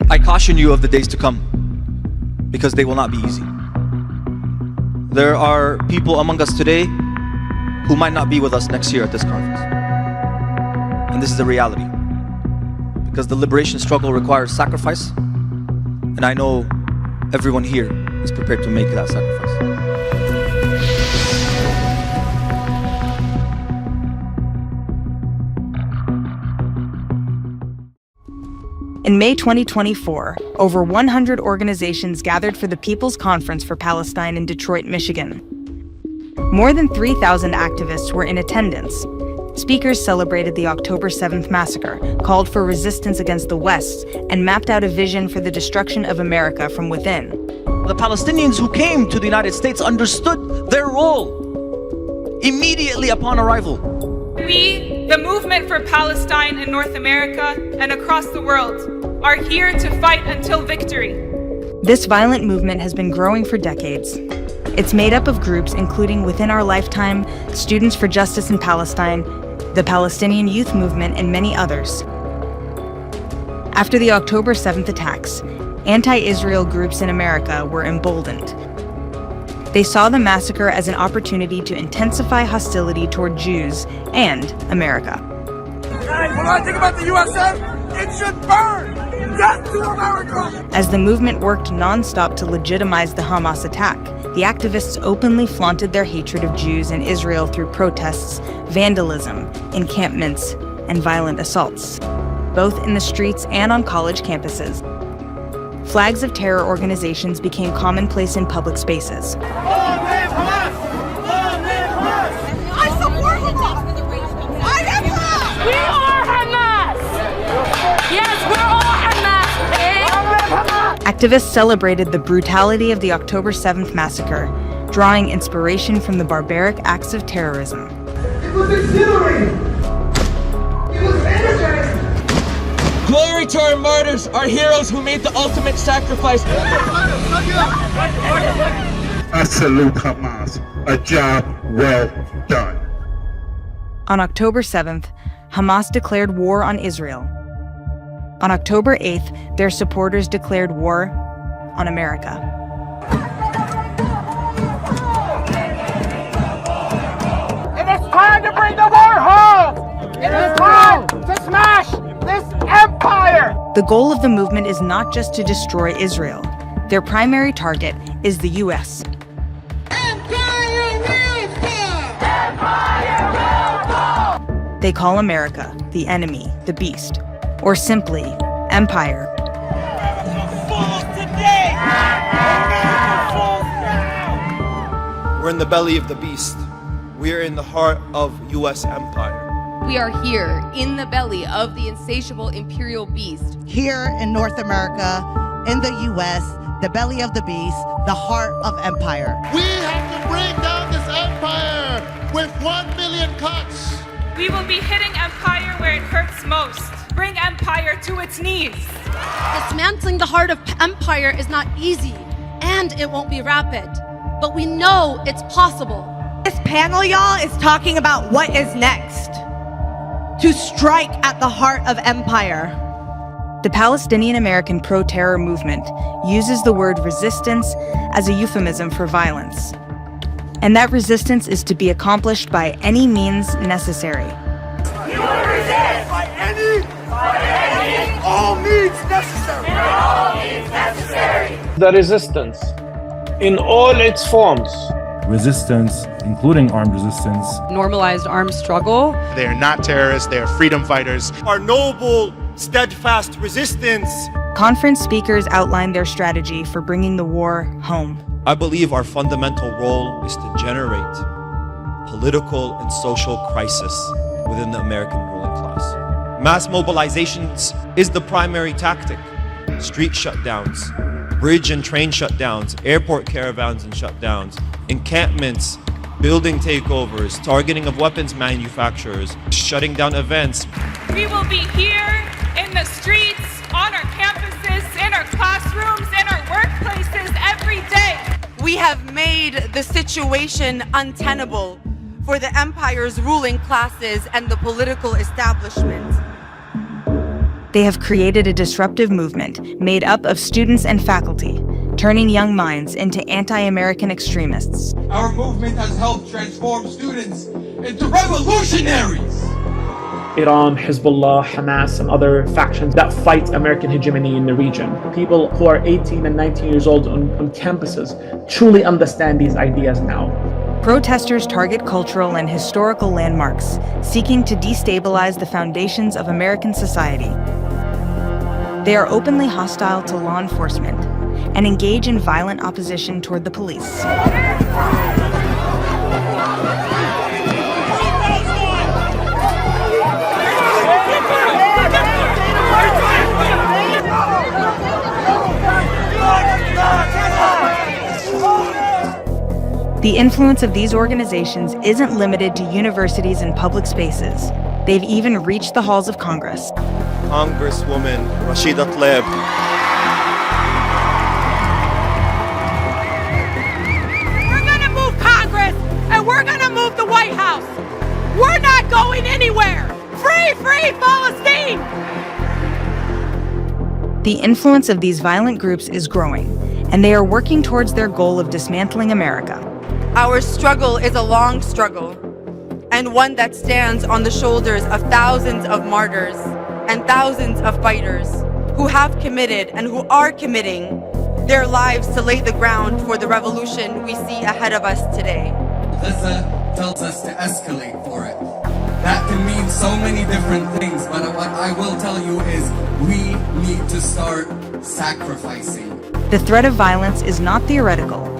I caution you of the days to come, because they will not be easy. There are people among us today who might not be with us next year at this conference. And this is the reality. Because the liberation struggle requires sacrifice, and I know everyone here is prepared to make that sacrifice. In May 2024, over 100 organizations gathered for the People's Conference for Palestine in Detroit, Michigan. More than 3,000 activists were in attendance. Speakers celebrated the October 7th massacre, called for resistance against the West, and mapped out a vision for the destruction of America from within. The Palestinians who came to the United States understood their role immediately upon arrival. We, the movement for Palestine in North America and across the world, are here to fight until victory. This violent movement has been growing for decades. It's made up of groups including Within Our Lifetime, Students for Justice in Palestine, the Palestinian Youth Movement, and many others. After the October 7th attacks, anti-Israel groups in America were emboldened. They saw the massacre as an opportunity to intensify hostility toward Jews and America. When I think about the USA, it should burn! Death to America! As the movement worked nonstop to legitimize the Hamas attack, the activists openly flaunted their hatred of Jews and Israel through protests, vandalism, encampments, and violent assaults, both in the streets and on college campuses. Flags of terror organizations became commonplace in public spaces. I support Hamas! I am Hamas! We are Hamas! Yes, we're all Hamas! Activists celebrated the brutality of the October 7th massacre, drawing inspiration from the barbaric acts of terrorism. It was exhilarating! It was energizing! Glory to our martyrs, our heroes who made the ultimate sacrifice. I salute Hamas. A job well done. On October 7th, Hamas declared war on Israel. On October 8th, their supporters declared war on America. It is time to bring the war home! It is time to smash this empire! The goal of the movement is not just to destroy Israel. Their primary target is the U.S. Empire will fall! Empire will fall! They call America the enemy, the beast, or simply empire. We're in the belly of the beast. We're in the heart of U.S. empire. We are here in the belly of the insatiable imperial beast. Here in North America, in the U.S., the belly of the beast, the heart of empire. We have to bring down this empire with 1 million cuts. We will be hitting empire where it hurts most. Bring empire to its knees. Dismantling the heart of empire is not easy, and it won't be rapid. But we know it's possible. This panel, y'all, is talking about what is next. To strike at the heart of empire. The Palestinian American pro-terror movement uses the word resistance as a euphemism for violence. And that resistance is to be accomplished by any means necessary. You will resist! By any, all means necessary! All means necessary! The resistance, in all its forms. Resistance, including armed resistance. Normalized armed struggle. They are not terrorists, they are freedom fighters. Our noble, steadfast resistance. Conference speakers outlined their strategy for bringing the war home. I believe our fundamental role is to generate political and social crisis within the American ruling class. Mass mobilizations is the primary tactic. Street shutdowns, bridge and train shutdowns, airport caravans and shutdowns, encampments, building takeovers, targeting of weapons manufacturers, shutting down events. We will be here in the streets, on our campuses, in our classrooms, in our workplaces every day. We have made the situation untenable for the empire's ruling classes and the political establishment. They have created a disruptive movement made up of students and faculty, turning young minds into anti-American extremists. Our movement has helped transform students into revolutionaries. Iran, Hezbollah, Hamas, and other factions that fight American hegemony in the region. People who are 18 and 19 years old on campuses truly understand these ideas now. Protesters target cultural and historical landmarks, seeking to destabilize the foundations of American society. They are openly hostile to law enforcement and engage in violent opposition toward the police. The influence of these organizations isn't limited to universities and public spaces. They've even reached the halls of Congress. Congresswoman Rashida Tlaib. We're gonna move Congress, and we're gonna move the White House. We're not going anywhere. Free, free Palestine! The influence of these violent groups is growing, and they are working towards their goal of dismantling America. Our struggle is a long struggle, and one that stands on the shoulders of thousands of martyrs and thousands of fighters who have committed and who are committing their lives to lay the ground for the revolution we see ahead of us today. Gaza tells us to escalate for it. That can mean so many different things, but what I will tell you is we need to start sacrificing. The threat of violence is not theoretical.